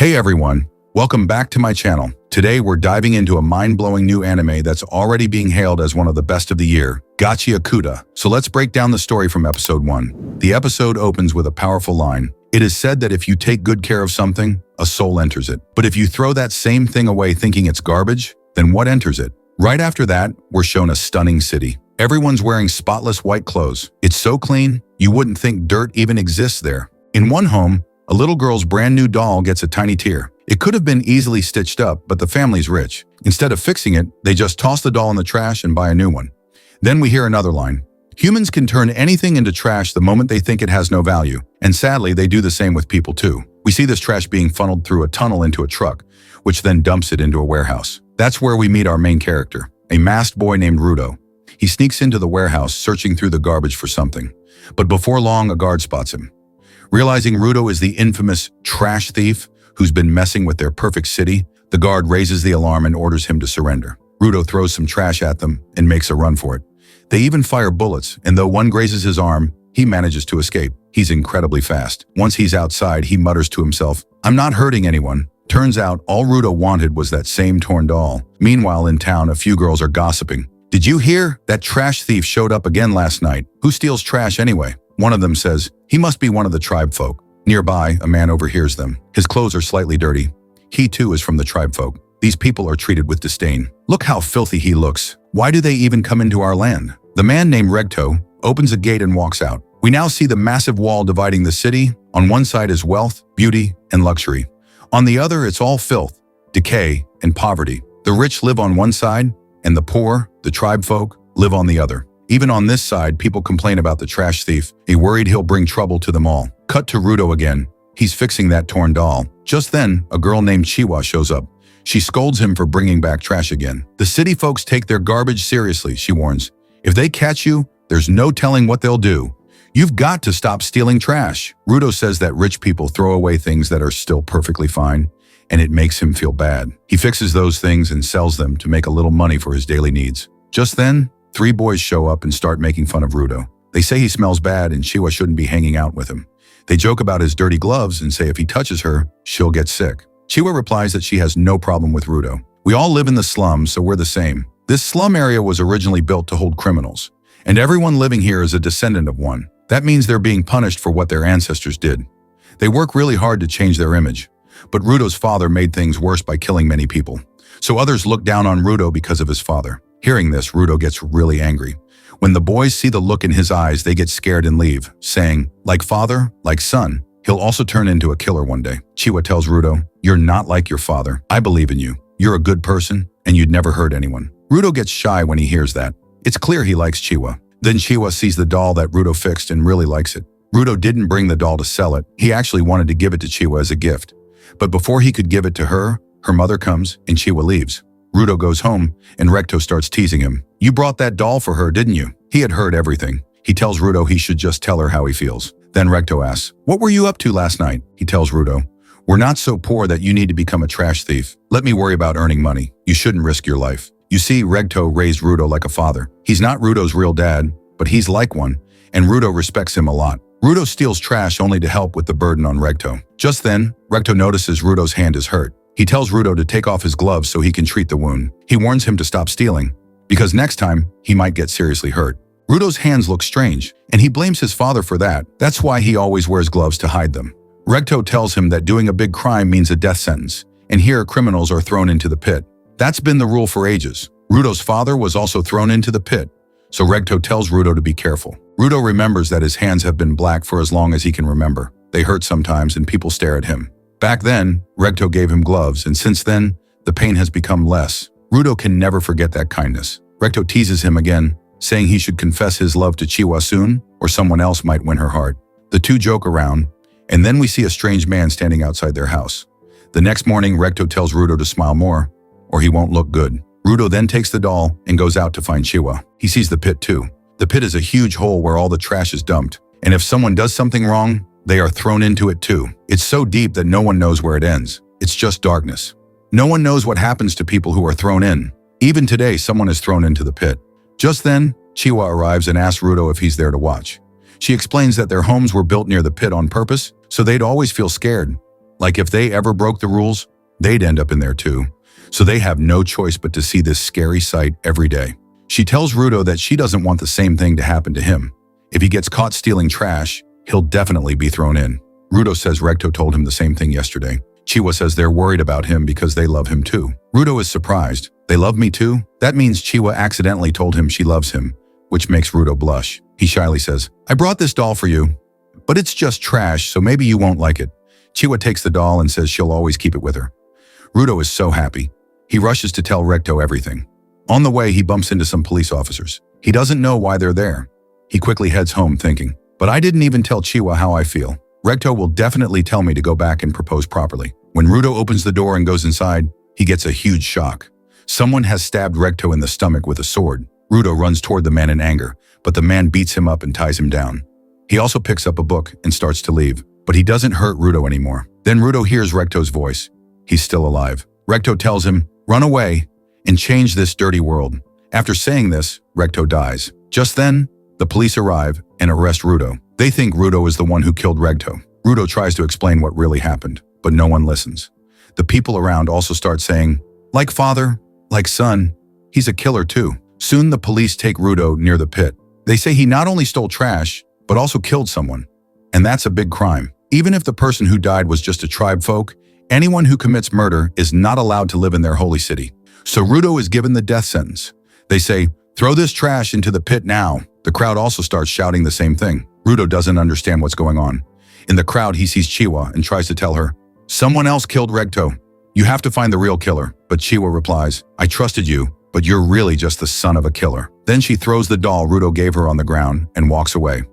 Hey everyone, welcome back to my channel. Today we're diving into a mind-blowing new anime that's already being hailed as one of the best of the year, Gachiakuta. So let's break down the story from episode 1. The episode opens with a powerful line. It is said that if you take good care of something, a soul enters it. But if you throw that same thing away thinking it's garbage, then what enters it? Right after that, we're shown a stunning city. Everyone's wearing spotless white clothes. It's so clean, you wouldn't think dirt even exists there. In one home, a little girl's brand new doll gets a tiny tear. It could have been easily stitched up, but the family's rich. Instead of fixing it, they just toss the doll in the trash and buy a new one. Then we hear another line. Humans can turn anything into trash the moment they think it has no value. And sadly, they do the same with people too. We see this trash being funneled through a tunnel into a truck, which then dumps it into a warehouse. That's where we meet our main character, a masked boy named Rudo. He sneaks into the warehouse, searching through the garbage for something. But before long, a guard spots him. Realizing Rudo is the infamous trash thief who's been messing with their perfect city, the guard raises the alarm and orders him to surrender. Rudo throws some trash at them and makes a run for it. They even fire bullets, and though one grazes his arm, he manages to escape. He's incredibly fast. Once he's outside, he mutters to himself, "I'm not hurting anyone." Turns out, all Rudo wanted was that same torn doll. Meanwhile, in town, a few girls are gossiping. "Did you hear? That trash thief showed up again last night. Who steals trash anyway?" One of them says, "He must be one of the tribe folk." Nearby, a man overhears them. His clothes are slightly dirty. He too is from the tribe folk. These people are treated with disdain. "Look how filthy he looks. Why do they even come into our land?" The man named Regto opens a gate and walks out. We now see the massive wall dividing the city. On one side is wealth, beauty, and luxury. On the other, it's all filth, decay, and poverty. The rich live on one side, and the poor, the tribe folk, live on the other. Even on this side, people complain about the trash thief, worried he'll bring trouble to them all. Cut to Rudo again. He's fixing that torn doll. Just then, a girl named Chiwa shows up. She scolds him for bringing back trash again. "The city folks take their garbage seriously," she warns. "If they catch you, there's no telling what they'll do. You've got to stop stealing trash." Rudo says that rich people throw away things that are still perfectly fine, and it makes him feel bad. He fixes those things and sells them to make a little money for his daily needs. Just then, 3 boys show up and start making fun of Rudo. They say he smells bad and Chiwa shouldn't be hanging out with him. They joke about his dirty gloves and say if he touches her, she'll get sick. Chiwa replies that she has no problem with Rudo. "We all live in the slums, so we're the same. This slum area was originally built to hold criminals, and everyone living here is a descendant of one. That means they're being punished for what their ancestors did. They work really hard to change their image. But Rudo's father made things worse by killing many people. So others look down on Rudo because of his father." Hearing this, Rudo gets really angry. When the boys see the look in his eyes, they get scared and leave, saying, "Like father, like son, he'll also turn into a killer one day." Chiwa tells Rudo, "You're not like your father. I believe in you. You're a good person, and you'd never hurt anyone." Rudo gets shy when he hears that. It's clear he likes Chiwa. Then Chiwa sees the doll that Rudo fixed and really likes it. Rudo didn't bring the doll to sell it. He actually wanted to give it to Chiwa as a gift. But before he could give it to her, her mother comes and Chiwa leaves. Rudo goes home, and Recto starts teasing him. "You brought that doll for her, didn't you?" He had heard everything. He tells Rudo he should just tell her how he feels. Then Recto asks, "What were you up to last night?" He tells Rudo, "We're not so poor that you need to become a trash thief. Let me worry about earning money. You shouldn't risk your life." You see, Recto raised Rudo like a father. He's not Rudo's real dad, but he's like one, and Rudo respects him a lot. Rudo steals trash only to help with the burden on Recto. Just then, Recto notices Rudo's hand is hurt. He tells Rudo to take off his gloves so he can treat the wound. He warns him to stop stealing, because next time, he might get seriously hurt. Rudo's hands look strange, and he blames his father for that. That's why he always wears gloves to hide them. Recto tells him that doing a big crime means a death sentence, and here criminals are thrown into the pit. That's been the rule for ages. Rudo's father was also thrown into the pit, so Recto tells Rudo to be careful. Rudo remembers that his hands have been black for as long as he can remember. They hurt sometimes, and people stare at him. Back then, Recto gave him gloves, and since then, the pain has become less. Rudo can never forget that kindness. Recto teases him again, saying he should confess his love to Chiwa soon, or someone else might win her heart. The two joke around, and then we see a strange man standing outside their house. The next morning, Recto tells Rudo to smile more, or he won't look good. Rudo then takes the doll and goes out to find Chiwa. He sees the pit too. The pit is a huge hole where all the trash is dumped, and if someone does something wrong, they are thrown into it too. It's so deep that no one knows where it ends. It's just darkness. No one knows what happens to people who are thrown in. Even today, someone is thrown into the pit. Just then, Chiwa arrives and asks Rudo if he's there to watch. She explains that their homes were built near the pit on purpose, so they'd always feel scared, Like if they ever broke the rules, they'd end up in there too. So they have no choice but to see this scary sight every day. She tells Rudo that she doesn't want the same thing to happen to him. If he gets caught stealing trash, he'll definitely be thrown in. Rudo says Recto told him the same thing yesterday. Chiwa says they're worried about him because they love him too. Rudo is surprised. They love me too? That means Chiwa accidentally told him she loves him, which makes Rudo blush. He shyly says, I brought this doll for you, but it's just trash, so maybe you won't like it. Chiwa takes the doll and says she'll always keep it with her. Rudo is so happy. He rushes to tell Recto everything. On the way, he bumps into some police officers. He doesn't know why they're there. He quickly heads home thinking, but I didn't even tell Chiwa how I feel. Recto will definitely tell me to go back and propose properly. When Rudo opens the door and goes inside, he gets a huge shock. Someone has stabbed Recto in the stomach with a sword. Rudo runs toward the man in anger, but the man beats him up and ties him down. He also picks up a book and starts to leave, but he doesn't hurt Rudo anymore. Then Rudo hears Recto's voice. He's still alive. Recto tells him, run away and change this dirty world. After saying this, Recto dies. Just then, the police arrive and arrest Rudo. They think Rudo is the one who killed Recto. Rudo tries to explain what really happened, but no one listens. The people around also start saying, like father, like son, he's a killer too. Soon the police take Rudo near the pit. They say he not only stole trash, but also killed someone. And that's a big crime. Even if the person who died was just a tribe folk, anyone who commits murder is not allowed to live in their holy city. So Rudo is given the death sentence. They say, throw this trash into the pit now. The crowd also starts shouting the same thing. Rudo doesn't understand what's going on. In the crowd, he sees Chiwa and tries to tell her, someone else killed Recto. You have to find the real killer. But Chiwa replies, I trusted you, but you're really just the son of a killer. Then she throws the doll Rudo gave her on the ground and walks away.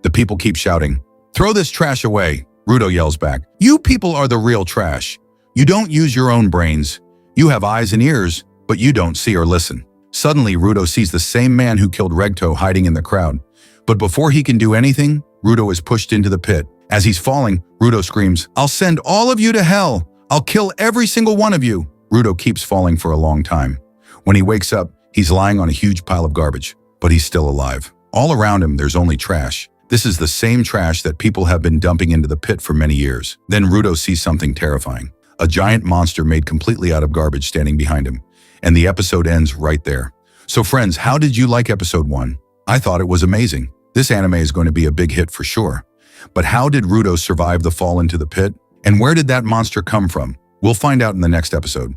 The people keep shouting, throw this trash away. Rudo yells back, you people are the real trash. You don't use your own brains. You have eyes and ears, but you don't see or listen. Suddenly, Rudo sees the same man who killed Recto hiding in the crowd. But before he can do anything, Rudo is pushed into the pit. As he's falling, Rudo screams, I'll send all of you to hell. I'll kill every single one of you. Rudo keeps falling for a long time. When he wakes up, he's lying on a huge pile of garbage, but he's still alive. All around him, there's only trash. This is the same trash that people have been dumping into the pit for many years. Then Rudo sees something terrifying. A giant monster made completely out of garbage standing behind him. And the episode ends right there. So friends, how did you like episode 1? I thought it was amazing. This anime is going to be a big hit for sure. But how did Rudo survive the fall into the pit? And where did that monster come from? We'll find out in the next episode.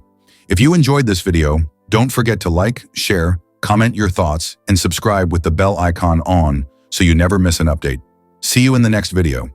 If you enjoyed this video, don't forget to like, share, comment your thoughts, and subscribe with the bell icon on so you never miss an update. See you in the next video.